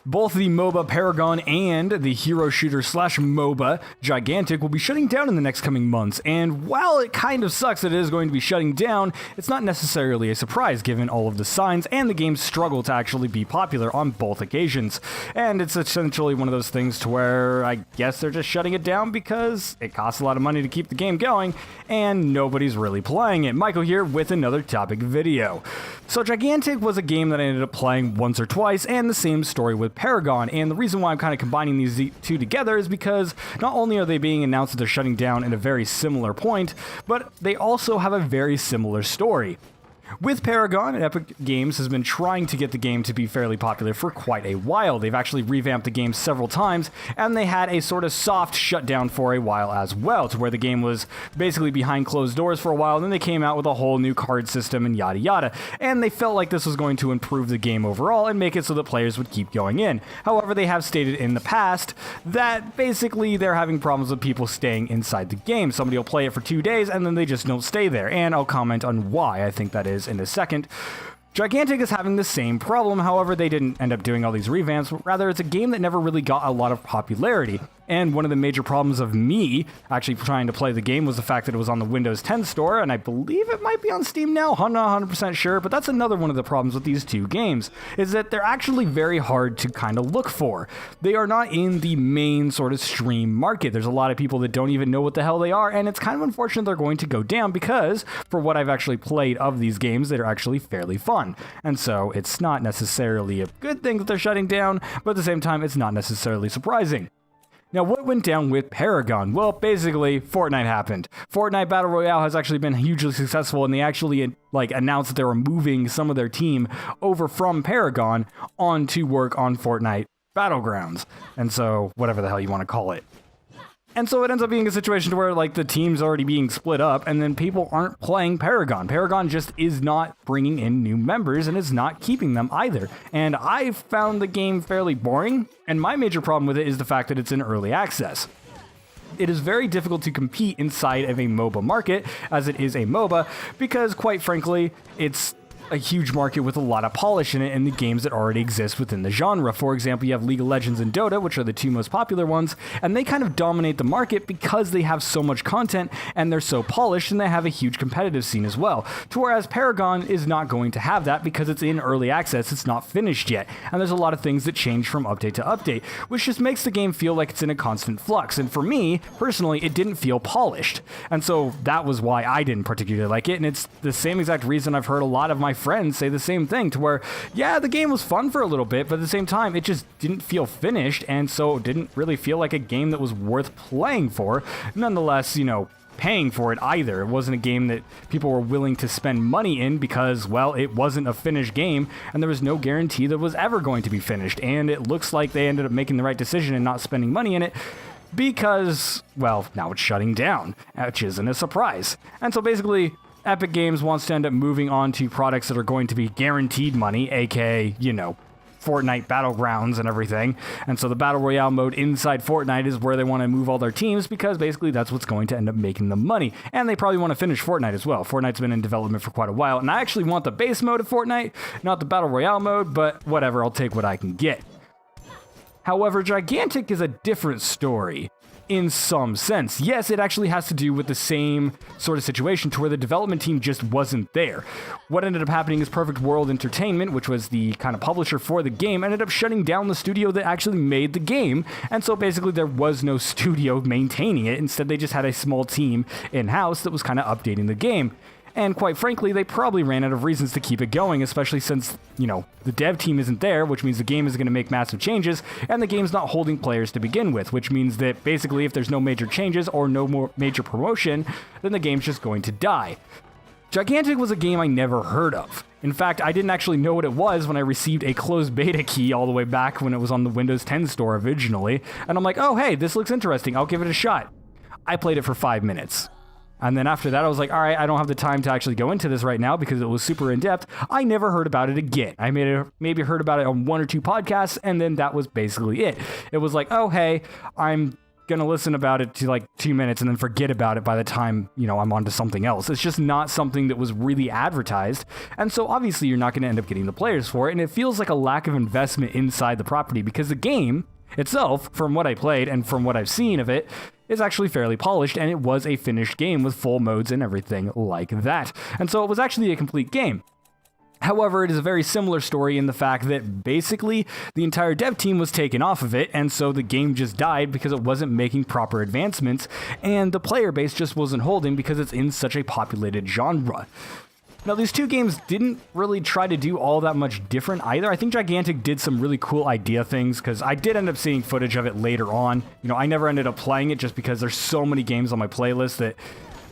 Both the MOBA Paragon and the hero shooter slash MOBA Gigantic will be shutting down in the next coming months, and while it kind of sucks that it is going to be shutting down, it's not necessarily a surprise given all of the signs and the game's struggle to actually be popular on both occasions. And it's essentially one of those things to where I guess they're just shutting it down because it costs a lot of money to keep the game going, and nobody's really playing it. Michael here with another topic video. So Gigantic was a game that I ended up playing once or twice, and the same story with Paragon, and the reason why I'm kind of combining these two together is because not only are they being announced that they're shutting down at a very similar point, but they also have a very similar story. With Paragon, Epic Games has been trying to get the game to be fairly popular for quite a while. They've actually revamped the game several times, and they had a sort of soft shutdown for a while as well, to where the game was basically behind closed doors for a while, and then they came out with a whole new card system and yada yada, and they felt like this was going to improve the game overall and make it so that players would keep going in. However, they have stated in the past that basically they're having problems with people staying inside the game. Somebody will play it for 2 days, and then they just don't stay there, and I'll comment on why I think that is in a second. Gigantic is having the same problem, however, they didn't end up doing all these revamps. Rather, it's a game that never really got a lot of popularity. And one of the major problems of me actually trying to play the game was the fact that it was on the Windows 10 store, and I believe it might be on Steam now. I'm not 100% sure, but that's another one of the problems with these two games, is that they're actually very hard to kind of look for. They are not in the main sort of stream market. There's a lot of people that don't even know what the hell they are, and it's kind of unfortunate they're going to go down because, for what I've actually played of these games, they're actually fairly fun. And so it's not necessarily a good thing that they're shutting down, but at the same time, it's not necessarily surprising. Now, what went down with Paragon? Well, basically, Fortnite happened. Fortnite Battle Royale has actually been hugely successful, and they actually announced that they were moving some of their team over from Paragon on to work on Fortnite Battlegrounds. And so, whatever the hell you want to call it. And so it ends up being a situation to where the team's already being split up, and then people aren't playing Paragon. Paragon just is not bringing in new members, and it's not keeping them either. And I found the game fairly boring, and my major problem with it is the fact that it's in early access. It is very difficult to compete inside of a MOBA market, as it is a MOBA, because quite frankly, it's a huge market with a lot of polish in it in the games that already exist within the genre. For example, you have League of Legends and Dota, which are the two most popular ones, and they kind of dominate the market because they have so much content and they're so polished, and they have a huge competitive scene as well. To whereas Paragon is not going to have that because it's in early access, it's not finished yet, and there's a lot of things that change from update to update, which just makes the game feel like it's in a constant flux. And for me, personally, it didn't feel polished. And so that was why I didn't particularly like it, and it's the same exact reason I've heard a lot of my friends say the same thing, to where, yeah, the game was fun for a little bit, but at the same time, it just didn't feel finished, and so it didn't really feel like a game that was worth playing for. Nonetheless, paying for it either. It wasn't a game that people were willing to spend money in because, well, it wasn't a finished game, and there was no guarantee that it was ever going to be finished, and it looks like they ended up making the right decision and not spending money in it, because, well, now it's shutting down, which isn't a surprise. And so basically, Epic Games wants to end up moving on to products that are going to be guaranteed money, aka, Fortnite Battlegrounds and everything. And so the Battle Royale mode inside Fortnite is where they want to move all their teams, because basically that's what's going to end up making them money. And they probably want to finish Fortnite as well. Fortnite's been in development for quite a while, and I actually want the base mode of Fortnite, not the Battle Royale mode, but whatever, I'll take what I can get. However, Gigantic is a different story. In some sense. Yes, it actually has to do with the same sort of situation, to where the development team just wasn't there. What ended up happening is Perfect World Entertainment, which was the kind of publisher for the game, ended up shutting down the studio that actually made the game, and so basically there was no studio maintaining it. Instead, they just had a small team in-house that was kind of updating the game. And quite frankly, they probably ran out of reasons to keep it going, especially since, the dev team isn't there, which means the game is going to make massive changes, and the game's not holding players to begin with, which means that basically if there's no major changes or no more major promotion, then the game's just going to die. Gigantic was a game I never heard of. In fact, I didn't actually know what it was when I received a closed beta key all the way back when it was on the Windows 10 store originally, and I'm like, oh hey, this looks interesting, I'll give it a shot. I played it for 5 minutes. And then after that, I was like, all right, I don't have the time to actually go into this right now because it was super in-depth. I never heard about it again. I maybe heard about it on 1 or 2 podcasts, and then that was basically it. It was like, oh, hey, I'm going to listen about it to like 2 minutes and then forget about it by the time, I'm on to something else. It's just not something that was really advertised. And so obviously you're not going to end up getting the players for it. And it feels like a lack of investment inside the property because the game itself, from what I played and from what I've seen of it, is actually fairly polished, and it was a finished game with full modes and everything like that. And so it was actually a complete game. However, it is a very similar story in the fact that basically the entire dev team was taken off of it, and so the game just died because it wasn't making proper advancements, and the player base just wasn't holding because it's in such a populated genre. Now, these two games didn't really try to do all that much different either. I think Gigantic did some really cool idea things, because I did end up seeing footage of it later on. I never ended up playing it just because there's so many games on my playlist that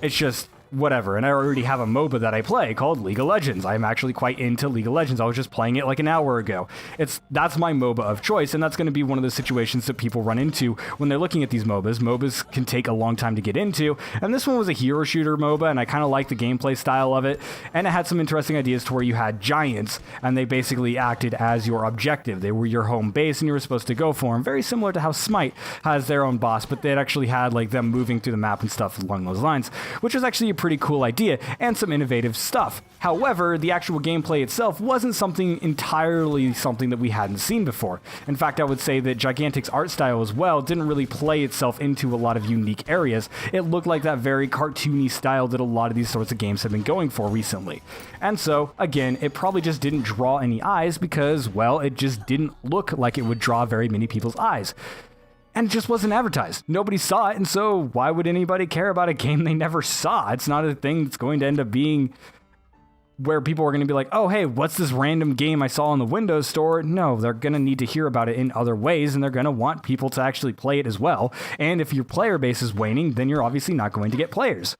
it's just whatever. And I already have a MOBA that I play called League of Legends. I'm actually quite into League of Legends. I was just playing it like an hour ago. That's my MOBA of choice, and that's going to be one of the situations that people run into when they're looking at these MOBAs. MOBAs can take a long time to get into, and this one was a hero shooter MOBA, and I kind of liked the gameplay style of it, and it had some interesting ideas to where you had giants, and they basically acted as your objective. They were your home base, and you were supposed to go for them. Very similar to how Smite has their own boss, but they actually had like them moving through the map and stuff along those lines, which was actually a pretty cool idea and some innovative stuff. However, the actual gameplay itself wasn't entirely something that we hadn't seen before. In fact, I would say that Gigantic's art style as well didn't really play itself into a lot of unique areas. It looked like that very cartoony style that a lot of these sorts of games have been going for recently. And so, again, it probably just didn't draw any eyes because, well, it just didn't look like it would draw very many people's eyes. And it just wasn't advertised. Nobody saw it, and so why would anybody care about a game they never saw? It's not a thing that's going to end up being where people are going to be like, oh, hey, what's this random game I saw in the Windows Store? No, they're going to need to hear about it in other ways, and they're going to want people to actually play it as well. And if your player base is waning, then you're obviously not going to get players.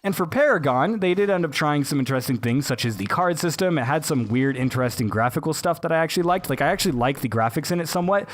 And for Paragon, they did end up trying some interesting things, such as the card system. It had some weird, interesting graphical stuff that I actually liked. Like, I actually liked the graphics in it somewhat.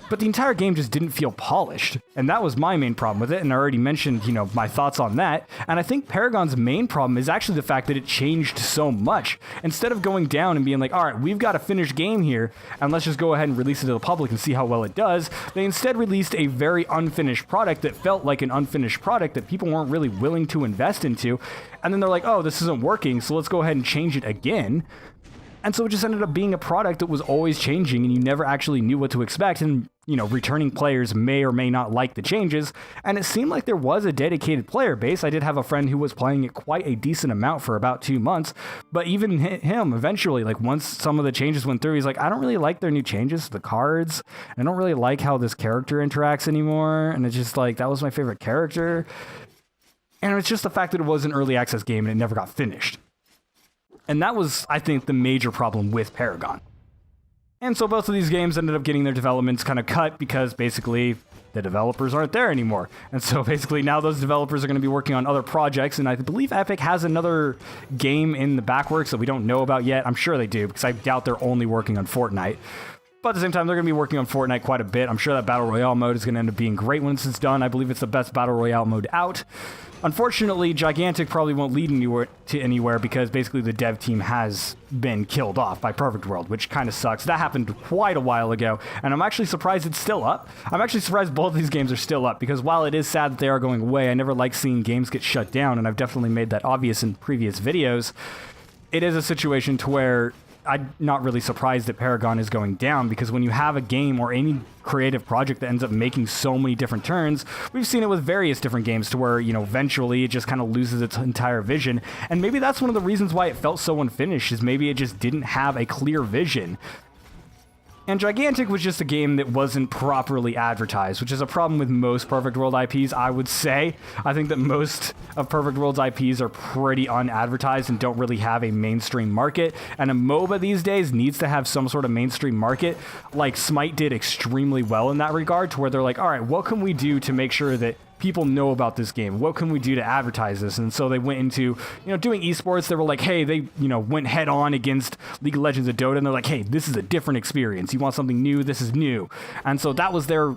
But the entire game just didn't feel polished, and that was my main problem with it, and I already mentioned, my thoughts on that, and I think Paragon's main problem is actually the fact that it changed so much. Instead of going down and being like, all right, we've got a finished game here, and let's just go ahead and release it to the public and see how well it does, they instead released a very unfinished product that felt like an unfinished product that people weren't really willing to invest into, and then they're like, oh, this isn't working, so let's go ahead and change it again. And so it just ended up being a product that was always changing, and you never actually knew what to expect, and returning players may or may not like the changes, and it seemed like there was a dedicated player base. I did have a friend who was playing it quite a decent amount for about 2 months, but even him, eventually, like once some of the changes went through, he's like, I don't really like their new changes to the cards, I don't really like how this character interacts anymore, and it's just like, that was my favorite character, and it's just the fact that it was an early access game and it never got finished. And that was, I think, the major problem with Paragon. And so both of these games ended up getting their developments kind of cut because basically the developers aren't there anymore. And so basically now those developers are going to be working on other projects, and I believe Epic has another game in the backworks that we don't know about yet. I'm sure they do, because I doubt they're only working on Fortnite. But at the same time, they're going to be working on Fortnite quite a bit. I'm sure that Battle Royale mode is going to end up being great once it's done. I believe it's the best Battle Royale mode out. Unfortunately, Gigantic probably won't lead anywhere because basically the dev team has been killed off by Perfect World, which kind of sucks. That happened quite a while ago, and I'm actually surprised it's still up. I'm actually surprised both of these games are still up, because while it is sad that they are going away, I never like seeing games get shut down, and I've definitely made that obvious in previous videos. It is a situation to where I'm not really surprised that Paragon is going down, because when you have a game or any creative project that ends up making so many different turns, we've seen it with various different games to where, eventually it just kind of loses its entire vision. And maybe that's one of the reasons why it felt so unfinished, is maybe it just didn't have a clear vision. And Gigantic was just a game that wasn't properly advertised, which is a problem with most Perfect World IPs, I would say. I think that most of Perfect World's IPs are pretty unadvertised and don't really have a mainstream market. And a MOBA these days needs to have some sort of mainstream market. Like Smite did extremely well in that regard, to where they're like, all right, what can we do to make sure that people know about this game? What can we do to advertise this? And so they went into, doing esports. They were like, hey, they, went head on against League of Legends and Dota, and they're like, hey, this is a different experience. You want something new? This is new. And so that was their,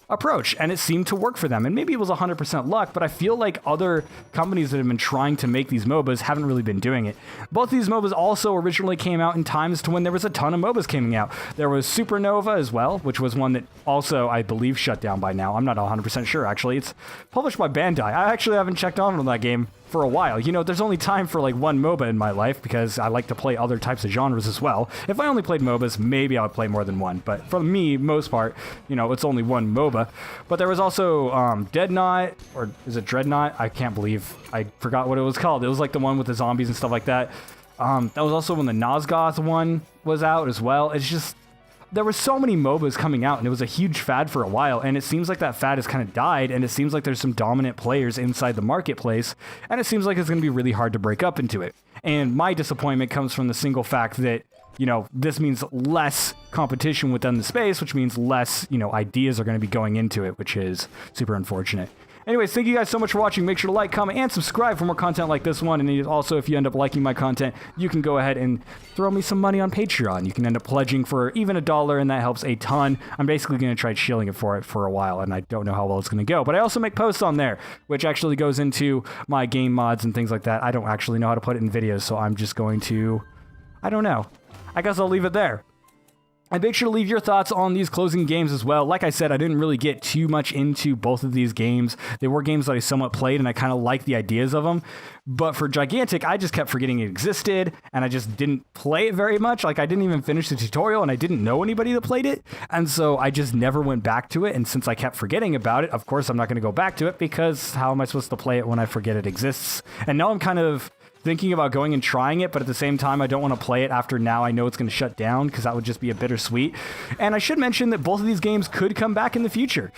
approach, and it seemed to work for them. And maybe it was 100% luck, but I feel like other companies that have been trying to make these MOBAs haven't really been doing it. Both of these MOBAs also originally came out in times to when there was a ton of MOBAs coming out. There was Supernova as well, which was one that also, I believe, shut down by now. I'm not 100% sure, actually. It's published by Bandai. I actually haven't checked on that game for a while. You know, there's only time for like one MOBA in my life because I like to play other types of genres as well. If I only played MOBAs, maybe I would play more than one. But for me, most part, you know, it's only one MOBA. But there was also Dead Knot, or is it Dreadnought? I can't believe I forgot what it was called. It was like the one with the zombies and stuff like that. That was also when the Nosgoth one was out as well. It's just, there were so many MOBAs coming out, and it was a huge fad for a while, and it seems like that fad has kind of died, and it seems like there's some dominant players inside the marketplace, and it seems like it's going to be really hard to break up into it. And my disappointment comes from the single fact that, you know, this means less competition within the space, which means less, you know, ideas are going to be going into it, which is super unfortunate. Anyways, thank you guys so much for watching. Make sure to like, comment, and subscribe for more content like this one. And also, if you end up liking my content, you can go ahead and throw me some money on Patreon. You can end up pledging for even $1, and that helps a ton. I'm basically going to try shilling it for a while, and I don't know how well it's going to go. But I also make posts on there, which actually goes into my game mods and things like that. I don't actually know how to put it in videos, so I'm just going to... I don't know. I guess I'll leave it there. And make sure to leave your thoughts on these closing games as well. Like I said, I didn't really get too much into both of these games. They were games that I somewhat played, and I kind of liked the ideas of them. But for Gigantic, I just kept forgetting it existed, and I just didn't play it very much. Like, I didn't even finish the tutorial, and I didn't know anybody that played it. And so I just never went back to it. And since I kept forgetting about it, of course, I'm not going to go back to it, because how am I supposed to play it when I forget it exists? And now I'm kind of thinking about going and trying it, but at the same time, I don't want to play it after now I know it's going to shut down, because that would just be a bittersweet. And I should mention that both of these games could come back in the future.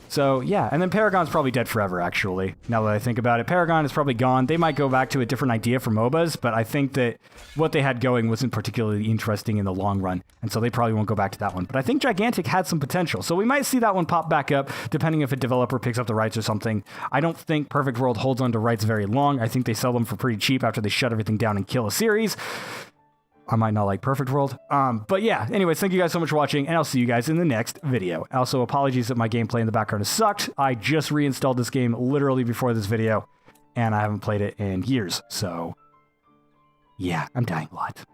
So yeah, and then Paragon's probably dead forever, actually, now that I think about it. Paragon is probably gone. They might go back to a different idea for MOBAs, but I think that what they had going wasn't particularly interesting in the long run, and so they probably won't go back to that one. But I think Gigantic had some potential, so we might see that one pop back up, depending if a developer picks up the rights or something. I don't think Perfect World holds on to rights very long. I think they sell them for pretty cheap after they shut everything down and kill a series. I might not like Perfect World. But yeah, anyways, thank you guys so much for watching, and I'll see you guys in the next video. Also, apologies that my gameplay in the background has sucked. I just reinstalled this game literally before this video, and I haven't played it in years. So yeah, I'm dying a lot.